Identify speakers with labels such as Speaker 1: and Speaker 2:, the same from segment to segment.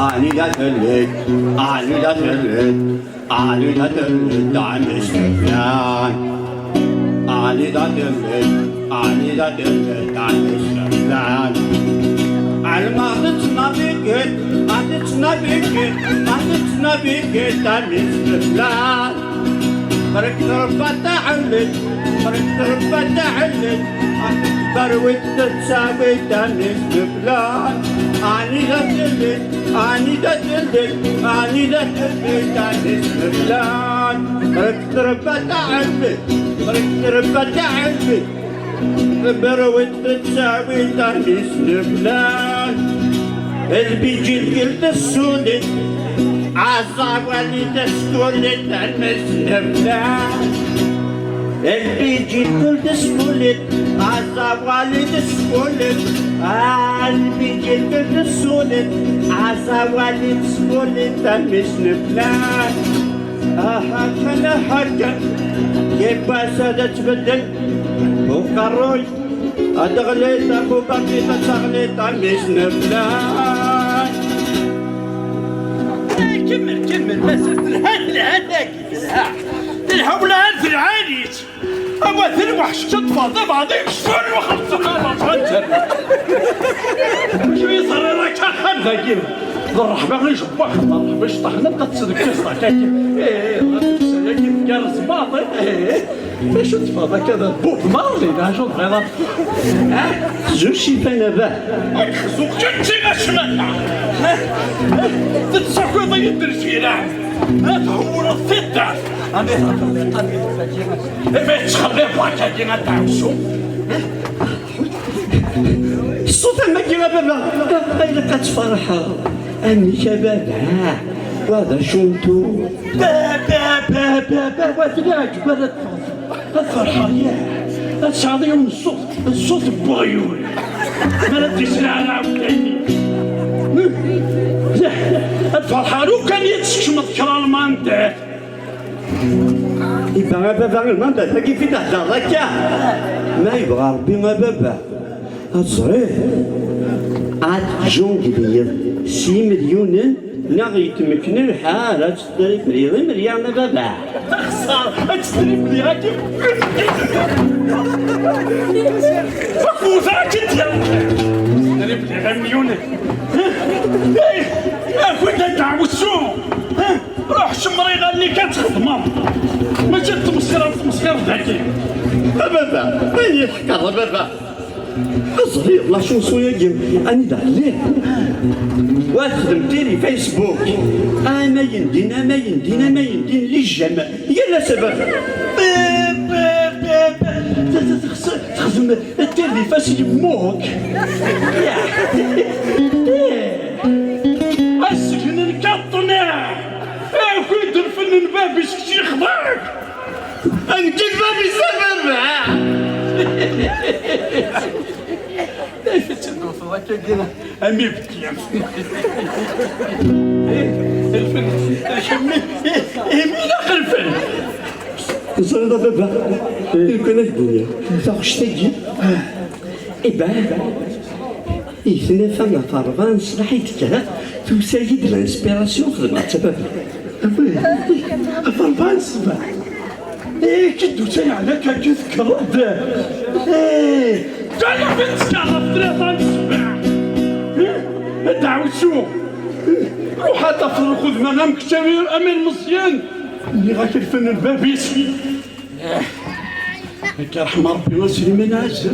Speaker 1: anida töllet, anida töllet, anida töllet, dames falan. Anida töllet, anida töllet, dames falan. Almadıtına bir git, adıtına bir git, adıtına bir git, dames falan. Kırık تعلت kırık تعلت بروت تساوي تاني فلان اني لا تلت اني لا تلت اني لا تلت تاني فلان كريك تعلت كريك تعلت بروت تساوي تاني فلان البيجي قلت السودت عصا وليد سكولت المسنفلان البيجي كل سكولت عصا وليد سكولت البيجي كل سكولت عصا وليد سكولت المسنفلان هكذا هكذا كيف سادة تبدل وقروي أدغليت أبو بكر تغليت المسنفلان كمل بس هذاك الحولة في العانيت أما تروح تتفاضى بعضك شلون وخلص خلاص شوي صار راك خمسة كيلو الرحبة غير جباك الرحبة شطحنا تتصدق قصة كيف كارس باطل شو تفاضى كذا بوب مارلي شو تبغي زوج شيفانا باه خزوق جنتي غشمنا تتسكو ضي الدرجيرة تهور الثدة أنا تخلي باكا كينا تعوشو الصوت ما كينا بابا غير كتفرح أني شبابا وهذا شنتو بابا وذاك بلد الفرحة ياه تشعضيهم الصوت بغيول ما رديش على عاوتاني الفرحة لو كان يتشمط كرا الماندات يبغى بابا الماندات كيف تهدر هكا ما يبغى ربي ما بابا صغير عاد جونجلير 6 مليون نغي يتمكن الحال تشتري بريضي مريانا بابا خسارة تشتري بريضي كيف فكوزة كنت تشتري بريضي مليون كنت تعوسو روح شمري غالي كتخدمر ما جات تمسخر ذاكي بابا وين يحكر بابا صغير لا شونسون يجيب اني دعليه واخدم تيري فيسبوك انا يندين للجمع يلا سبب تخدم تيري فاس يموك السجن الكطنة كنت الفنان بابي شكشي خضاك انجد بابي سفر كيف تنوصل كذا امي بكي الفن مين اخر الفن صار بابا يكون الدنيا تاخش تجي إبا إثنى فما فرفانس راح يتكلم تسايد الانسبيراسيون خدمت بابا فرفانس با كدو تاني على كتذكر تعال بنت تعرف 3 الصباح دعوتو روح تفرق خذ منام كتابير امير مصيان اللي غاك الفن البابيسي هكا رحم ربي وسليمان عزة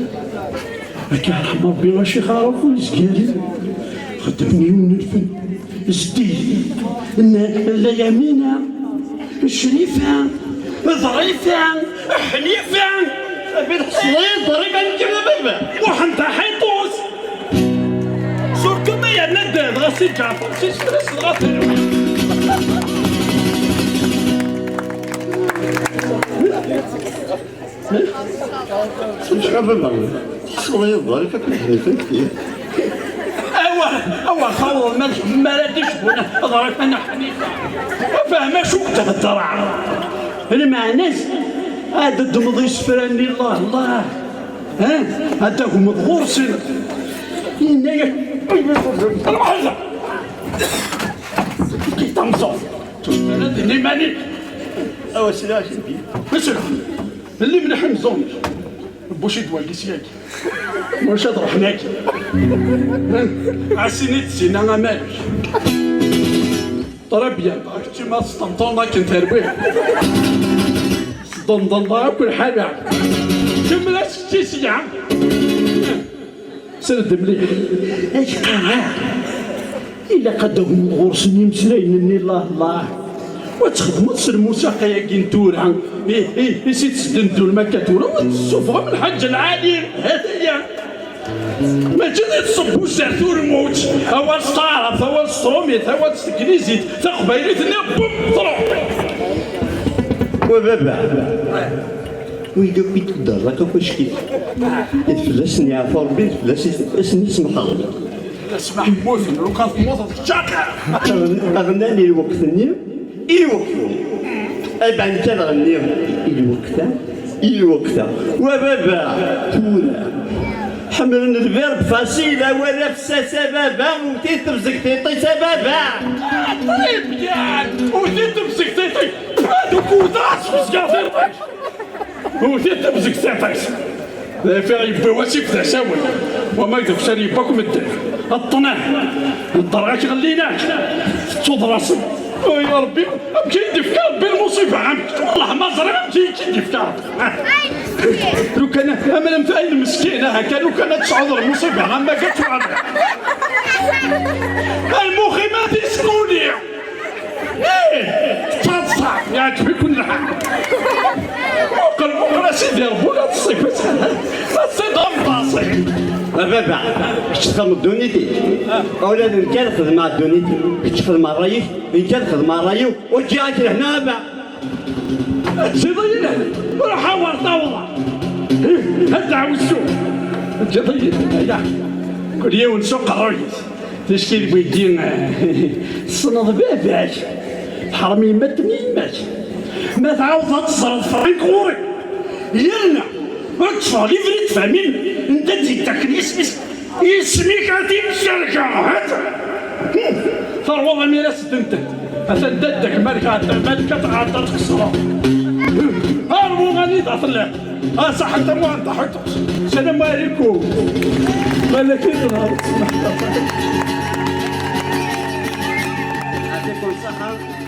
Speaker 1: هكا رحم ربي وشيخ عرف والزكالي خدمني من الفن جديد اليمينة الشريفة ظريفة حنيفة بالحصرين ضريبة نجيبها بابا وحنتا حيطوس شوكم يا نداد غاسي جعفر تشترس غاسي مش غابة صغير ضريبة حنيفة كتير أول خور ما رديش بنا ضريبة حنيفة وفاهمة شو تهدر المعنى هذا الدمضي سفراني الله ها هذا هو مضغور سنة وسلاش
Speaker 2: مثلا اللي من حمزون بوشي دوالي سياكي واش هاد رحناك عسيني تسينا مالك طربيا كنتي ما سطنطونا كنت ربيع سطنطونا كل حاجة كمل ستي سيعة سرد مليح
Speaker 3: اش قناع إلا قدهم غرسني مسلاين الله
Speaker 2: وتخدموا تسلموا ساقيا كنتورها نسيت تسدنتو المكاتورة وتسوفها من الحج العالي هذيا ما جدي تصبوا الزعتور موت هو ستعرف هو ستروميت هو تسكنيزيت تقبيلتني بوم طروح
Speaker 1: وبابا ويدو بيت الدار واش كيف يتفلسني عفوا ربي يتفلسني اسمح الله
Speaker 2: اسمح موفي لو كانت موضة تشاكا
Speaker 1: أغناني الوقتني الوقتني أبعد كان غني الوقت وبابا تورا حملنا الفيرب فاسيلة ولا فساسة بابا وتي تمسك تيطي سبابا
Speaker 2: طيب يان وتي تمسك تيطي هادوك ودراس في سكافيرتك وتي تمسك تيطي لا فيها يبواسي في تساوي وما يدوك ساري باكم الطناح الضرعاك غليناك تصود راسك يا ربي ابكي دفكار بالمصيبه عمك والله ما زرع كي دفكار لو كان امل مفايد مسكينه هكا لو كانت تصعد المصيبه ما قالت عليها المخي ما تسكوني ايه تصحى يا تبي كل حاجه وقلبك راسي ديال بولا تصيب تصيب طاسي
Speaker 1: بابا كنت تخدم دونيتي اولاد ان كان خدم مع دونيتي كنت تخدم مع الرايف ان كان خدم مع الرايو وتجي عاد لهنا بابا
Speaker 2: سي ضينا روح حور طاوله هدع والسوق تجي ضينا كل يوم نسوق الريس تشكي بيدين صنض باباش حرمي ما تنيماش ما تعاود تصرف فرانك غوري يلنا اتصالي فريد فامين انت تزيد تكريس يسميك عتيب الشركة هذا فالوضع ميراس تنتهي أسددك الملكة تعطى تكسرها هاربو غني تعطلق صح انت مو انت حطك السلام عليكم مالك نهار تسمح
Speaker 1: يعطيكم الصحة